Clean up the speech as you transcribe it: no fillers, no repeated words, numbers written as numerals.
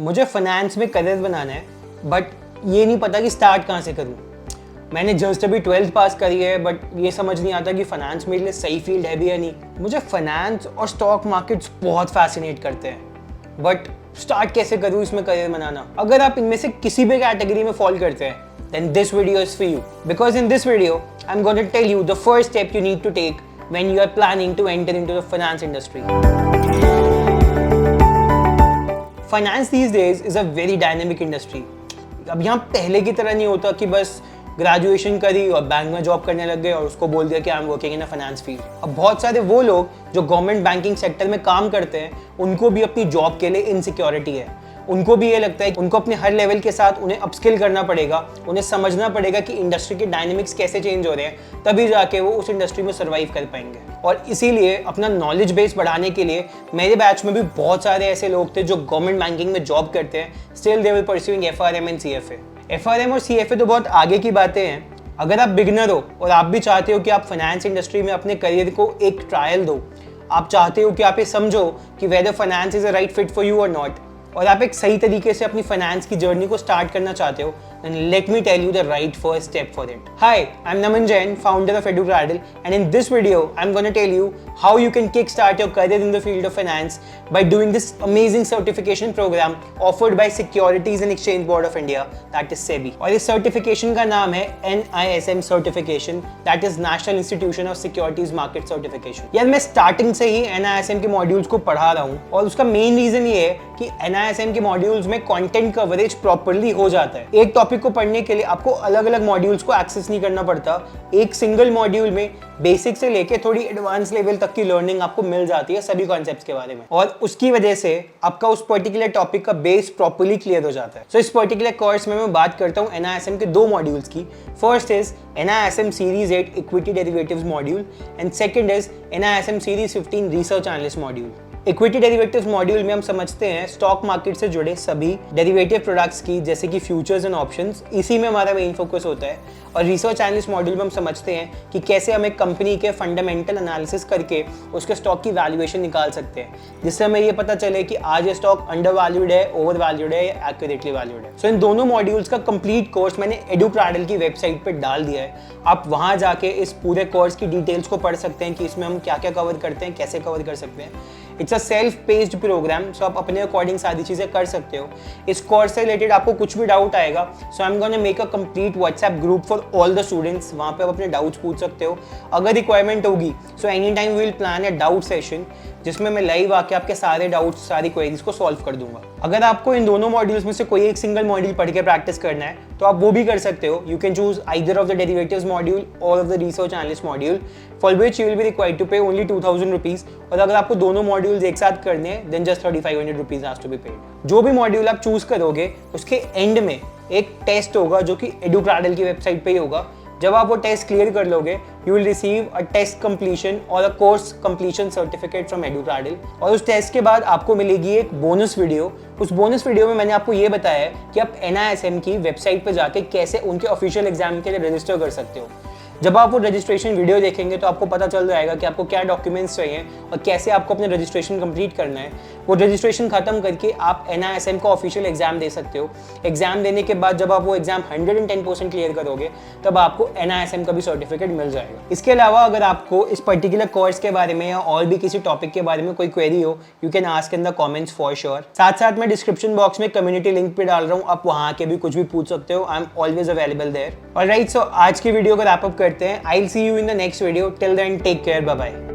मुझे फाइनेंस में करियर बनाना है, बट ये नहीं पता कि स्टार्ट कहाँ से करूँ। मैंने जस्ट अभी 12th पास करी है, बट ये समझ नहीं आता कि फाइनेंस मेरे लिए सही फील्ड है भी या नहीं। मुझे फाइनेंस और स्टॉक मार्केट्स बहुत फैसिनेट करते हैं, बट स्टार्ट कैसे करूँ इसमें करियर बनाना। अगर आप इनमें से किसी भी कैटेगरी में फॉल करते हैं, then this video is for you. Because in this video, I'm going to tell you the first step you need to take when you are planning to enter into the finance industry. Finance these days is a very dynamic industry. अब यहाँ पहले की तरह नहीं होता कि बस graduation करी और बैंक में जॉब करने लग गए और उसको बोल दिया कि I am working in a finance field. अब बहुत सारे वो लोग जो गवर्नमेंट बैंकिंग सेक्टर में काम करते हैं, उनको भी अपनी जॉब के लिए इनसिक्योरिटी है। उनको भी ये लगता है कि उनको अपने हर लेवल के साथ उन्हें अपस्किल करना पड़ेगा, उन्हें समझना पड़ेगा कि इंडस्ट्री के डायनेमिक्स कैसे चेंज हो रहे हैं, तभी जाके वो उस इंडस्ट्री में सर्वाइव कर पाएंगे। और इसीलिए अपना नॉलेज बेस बढ़ाने के लिए मेरे बैच में भी बहुत सारे ऐसे लोग थे जो गवर्नमेंट बैंकिंग में जॉब करते हैं, still they will pursuing FRM and CFA। FRM और CFA तो बहुत आगे की बातें हैं। अगर आप बिगिनर हो और आप भी चाहते हो कि आप फाइनेंस इंडस्ट्री में अपने करियर को एक ट्रायल दो, आप चाहते हो कि आप ये समझो कि whether finance is a right fit for you और नॉट, और आप एक सही तरीके से अपनी फाइनेंस की जर्नी को स्टार्ट करना चाहते हो, then let me tell you the right first step for it. Hi, I'm Naman Jain, founder of EduCradle, and in this video, I'm going to tell you how you can kickstart your career in the field of finance by doing this amazing certification program offered by Securities and Exchange Board of India, that is SEBI. और इस certification का नाम है NISM certification, that is National Institution of Securities Market Certification. यार मैं starting से ही NISM के modules को पढ़ा रहा हूँ, और उसका मेन रीजन ये है कि NISM के मॉड्यूल्स में कंटेंट कवरेज प्रॉपरली हो जाता है। एक टॉपिक को पढ़ने के लिए आपको अलग अलग मॉड्यूल्स को एक्सेस नहीं करना पड़ता। एक सिंगल मॉड्यूल में बेसिक से लेके थोड़ी एडवांस लेवल तक की लर्निंग आपको मिल जाती है सभी कॉन्सेप्ट्स के बारे में, और उसकी वजह से आपका उस पर्टिकुलर टॉपिक का बेस प्रॉपरली क्लियर हो जाता है। सो इस पर्टिकुलर कोर्स में मैं बात करता हूँ NISM के दो मॉड्यूल्स की। First is NISM series 8 equity derivatives module, and second is NISM series 15 research analyst module. Equity derivatives module में हम समझते हैं स्टॉक मार्केट से जुड़े सभी डेरिवेटिव प्रोडक्ट्स की, जैसे कि फ्यूचर्स एंड ऑप्शंस, इसी में हमारा मेन फोकस होता है। और रिसर्च एनालिस्ट मॉड्यूल में हम समझते हैं कि कैसे हम एक कंपनी के फंडामेंटल एनालिसिस करके उसके स्टॉक की वैल्यूएशन निकाल सकते हैं, जिससे हमें ये पता चले कि आज ये स्टॉक अंडर वैल्यूड है, ओवर वैल्यूड है या एक्यूरेटली वैल्यूड है। सो इन दोनों मॉड्यूल्स का कंप्लीट कोर्स मैंने EduCradle की वेबसाइट पर डाल दिया है। आप वहाँ जाके इस पूरे कोर्स की डिटेल्स को पढ़ सकते हैं कि इसमें हम क्या क्या कवर करते हैं, कैसे कवर कर सकते हैं। It's a self paced programme, so आप अपने अकॉर्डिंग सारी चीज़ें कर सकते हो। इस कोर्स से रिलेटेड आपको कुछ भी डाउट आएगा, so I am gonna make a complete WhatsApp group for all the students. वहाँ पे आप अपने डाउट्स पूछ सकते हो। अगर रिक्वायरमेंट होगी so any time we will plan a doubt session, जिसमें मैं लाइव आके आपके सारे डाउट्स, सारी क्वेरीज को सॉल्व कर दूंगा। अगर आपको इन दोनों मॉड्यूल्स में से कोई एक सिंगल मॉड्यूल पढ़ के प्रैक्टिस करना है तो आप वो भी कर सकते हो। You can choose either of the derivatives module or of the research analyst module, for which you will be required to pay only 2000 rupees. और अगर आपको दोनों मॉड्यूल्स एक साथ करने हैं then just 3500 rupees has to be paid. जो भी मॉड्यूल आप चूज करोगे उसके एंड में एक टेस्ट होगा जो कि EduCradle की वेबसाइट पे ही होगा। जब आप वो टेस्ट क्लियर कर लोगे you will receive a test completion और a course completion certificate from EduCradle। और उस टेस्ट के बाद आपको मिलेगी एक बोनस वीडियो। उस बोनस वीडियो में मैंने आपको ये बताया है कि आप NISM की वेबसाइट पर जाके कैसे उनके ऑफिशियल एग्जाम के लिए रजिस्टर कर सकते हो। जब आप वो रजिस्ट्रेशन वीडियो देखेंगे तो आपको पता चल जाएगा कि आपको क्या डॉक्यूमेंट्स चाहिए और कैसे आपको अपने रजिस्ट्रेशन कंप्लीट करना है। वो रजिस्ट्रेशन खत्म करके आप NISM का ऑफिशियल एग्जाम दे सकते हो। एग्जाम देने के बाद जब आप वो एग्जाम 110% क्लियर करोगे तब आपको NISM का भी सर्टिफिकेट मिल जाएगा। इसके अलावा अगर आपको इस पर्टिकुलर कोर्स के बारे में या और भी किसी टॉपिक के बारे में कोई क्वेरी हो, you can ask in the comments for sure. साथ साथ मैं डिस्क्रिप्शन बॉक्स में कम्युनिटी लिंक पे डाल रहा हूँ, आप वहाँ के भी कुछ भी पूछ सकते हो। I am always available there. Alright, so आज की वीडियो को रैप अप करते हैं। I will see you in the next video. Till then take care, bye bye.